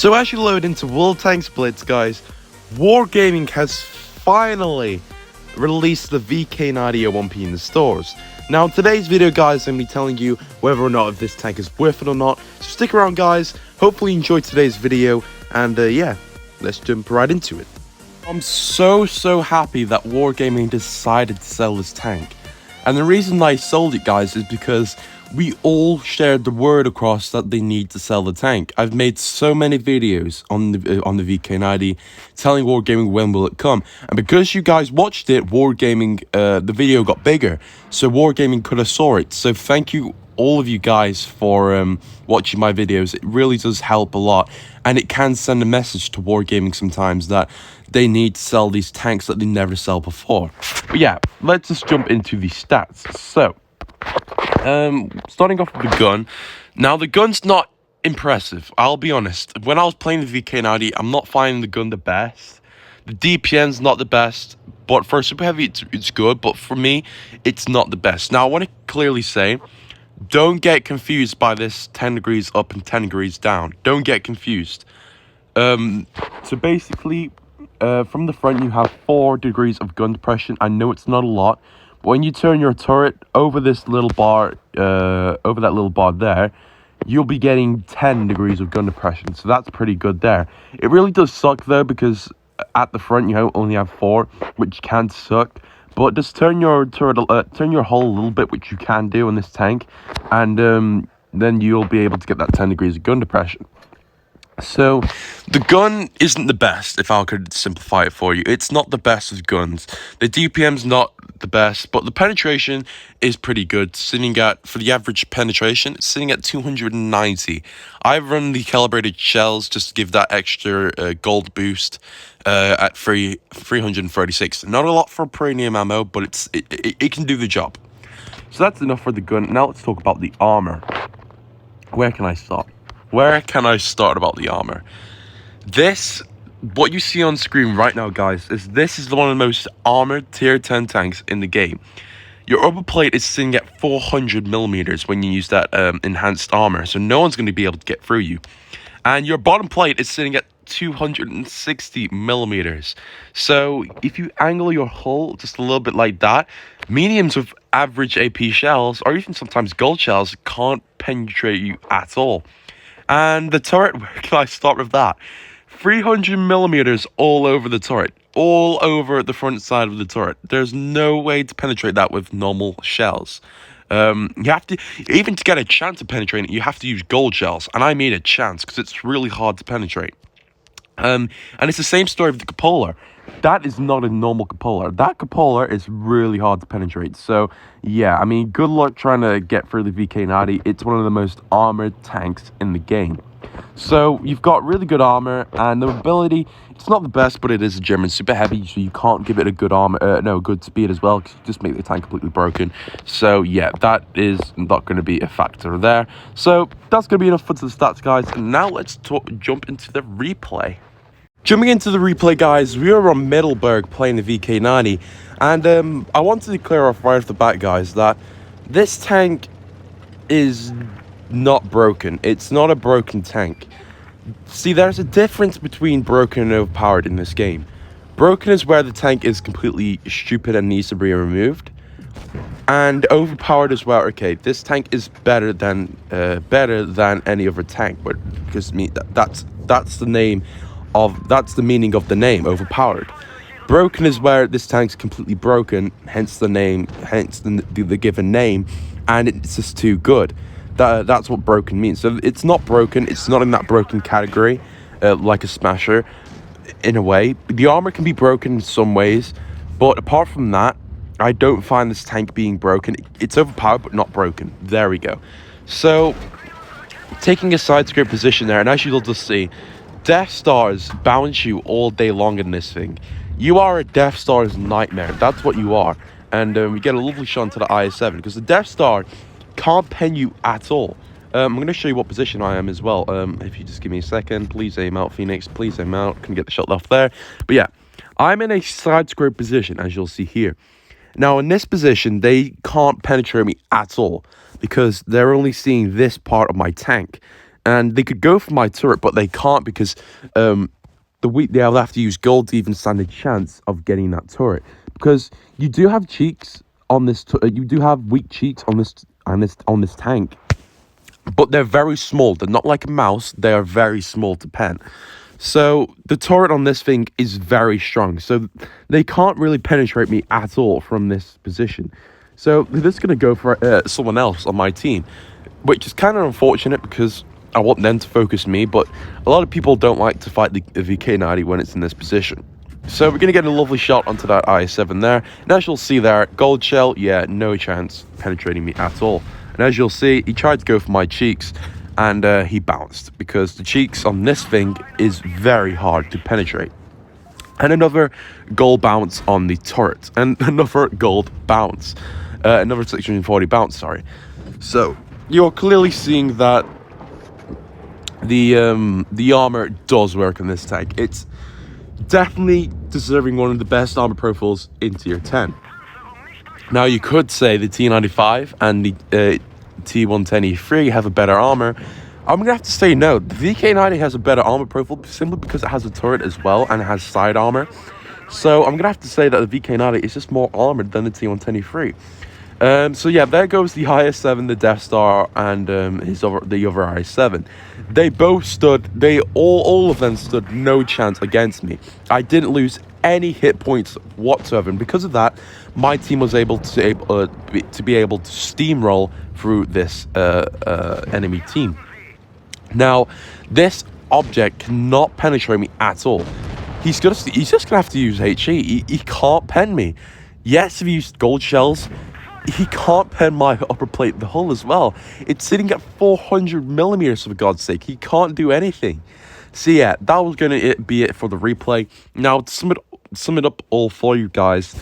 So as you load into World Tanks Blitz, guys, Wargaming has finally released the VK.90.01.p in the stores. Now in today's video, guys, I'm going to be telling you whether or not if this tank is worth it or not. So stick around, guys. Hopefully you enjoyed today's video, and yeah, let's jump right into it. I'm so happy that Wargaming decided to sell this tank. And the reason I sold it, guys, is because we all shared the word across that they need to sell the tank. I've made so many videos on the VK90 telling Wargaming when will it come. And because you guys watched it, Wargaming, the video got bigger. So Wargaming could have saw it. So thank you, all of you guys, for watching my videos. It really does help a lot. And it can send a message to Wargaming sometimes that they need to sell these tanks that they never sell before. But yeah, let's just jump into the stats. So, starting off with the gun. Now, the gun's not impressive, I'll be honest. When I was playing the VK90, I'm not finding the gun the best. The DPM's not the best, but for Super Heavy, it's good. But for me, it's not the best. Now, I want to clearly say, don't get confused by this 10 degrees up and 10 degrees down. Don't get confused. So basically, from the front, you have 4 degrees of gun depression. I know it's not a lot. When you turn your turret over this little bar, over that little bar there, you'll be getting 10 degrees of gun depression. So that's pretty good there. It really does suck though, because at the front you only have 4, which can suck. But just turn your turret, turn your hull a little bit, which you can do in this tank, and then you'll be able to get that 10 degrees of gun depression. So, the gun isn't the best, if I could simplify it for you. It's not the best of guns. The DPM's not the best, but the penetration is pretty good. Sitting at, for the average penetration, it's sitting at 290. I've run the calibrated shells just to give that extra gold boost at 336. Not a lot for premium ammo, but it can do the job. So that's enough for the gun. Now let's talk about the armor. Where can I start? Where can I start about the armor? What you see on screen right now, guys, this is one of the most armored tier 10 tanks in the game. Your upper plate is sitting at 400 millimeters when you use that enhanced armor, so no one's going to be able to get through you. And your bottom plate is sitting at 260 millimeters. So if you angle your hull just a little bit like that, mediums with average AP shells, or even sometimes gold shells, can't penetrate you at all. And the turret, where can I start with that? 300 millimeters all over the turret, all over the front side of the turret. There's no way to penetrate that with normal shells. You have to, even to get a chance of penetrating it, you have to use gold shells, and I made a chance because it's really hard to penetrate. And it's the same story with the cupola. That is not a normal cupola. That cupola is really hard to penetrate. So, yeah, I mean, good luck trying to get through the VK90. It's one of the most armored tanks in the game. So, you've got really good armor, and the mobility, it's not the best, but it is a German super heavy, so you can't give it a good armor, good speed as well, because you just make the tank completely broken. So, yeah, that is not going to be a factor there. So, that's going to be enough for the stats, guys. And now let's jump into the replay. Jumping into the replay, guys, we are on Middleburg playing the VK90, and I wanted to clear off right off the bat, guys, that this tank is not broken. It's not a broken tank. See, there's a difference between broken and overpowered in this game. Broken is where the tank is completely stupid and needs to be removed, and overpowered is where, okay, this tank is better than any other tank, but because that's the name. That's the meaning of the name, overpowered. Broken is where this tank's completely broken, hence the name, hence the given name, and it's just too good. That's what broken means. So it's not broken, it's not in that broken category, like a smasher, in a way. The armor can be broken in some ways, but apart from that, I don't find this tank being broken. It's overpowered, but not broken. There we go. So, taking a side script position there, and as you'll just see, Death Stars bounce you all day long in this thing. You are a Death Star's nightmare. That's what you are. And we get a lovely shot to the IS-7, because the Death Star can't pen you at all. I'm going to show you what position I am as well. If you just give me a second. Please aim out, Phoenix. Please aim out. Can get the shot off there. But yeah, I'm in a side script position, as you'll see here. Now, in this position, they can't penetrate me at all, because they're only seeing this part of my tank. And they could go for my turret, but they can't because they'll have to use gold to even stand a chance of getting that turret. Because you do have cheeks on this, you do have weak cheeks on this tank, but they're very small. They're not like a mouse. They are very small to pen. So the turret on this thing is very strong. So they can't really penetrate me at all from this position. So they're just going to go for someone else on my team, which is kind of unfortunate because I want them to focus me. But a lot of people don't like to fight the VK.90 when it's in this position. So we're going to get a lovely shot onto that IS-7 there. And as you'll see there, gold shell, yeah, no chance penetrating me at all. And as you'll see, he tried to go for my cheeks, and he bounced because the cheeks on this thing is very hard to penetrate. And another gold bounce on the turret, and another gold bounce, another 640 bounce, sorry. So you're clearly seeing that the armor does work on this tank. It's definitely deserving one of the best armor profiles in tier 10. Now you could say the T95 and the T110E3 have a better armor. I'm gonna have to say no. The VK90 has a better armor profile simply because it has a turret as well and it has side armor. So I'm gonna have to say that the VK90 is just more armored than the T110E3. So yeah, there goes the IS-7, the Death Star, and the other IS-7. They both stood. All of them stood no chance against me. I didn't lose any hit points whatsoever, and because of that, my team was able to be able to steamroll through this enemy team. Now, this object cannot penetrate me at all. He's just gonna have to use HE. He can't pen me. Yes, if he used gold shells, he can't pen my upper plate, the hull as well. It's sitting at 400 millimeters, for God's sake. He can't do anything. So yeah, that was gonna be it for the replay. Now, to sum it up all for you guys,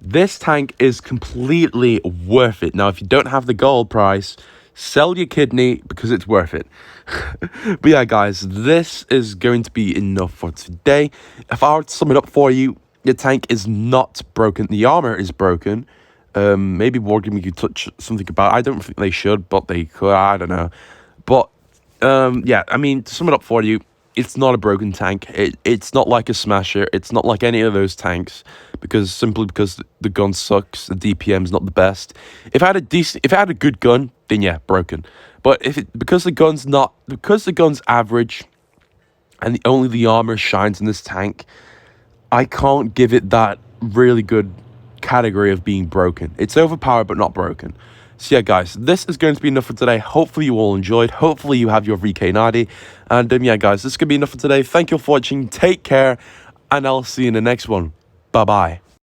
this tank is completely worth it. Now, if you don't have the gold price, sell your kidney because it's worth it. But yeah, guys, this is going to be enough for today. If I were to sum it up for you, your tank is not broken. The armor is broken. Maybe WoTB could touch something about it. I don't think they should, but they could. I don't know. But yeah, I mean, to sum it up for you, it's not a broken tank. It's not like a Smasher. It's not like any of those tanks simply because the gun sucks. The DPM is not the best. If I had a good gun, then yeah, broken. But because the gun's average, and only the armor shines in this tank, I can't give it that really good category of being broken. It's overpowered but not broken. So yeah, guys, this is going to be enough for today. Hopefully you all enjoyed. Hopefully you have your VK90. And yeah, guys, this is going to be enough for today. Thank you for watching. Take care, and I'll see you in the next one. Bye-bye.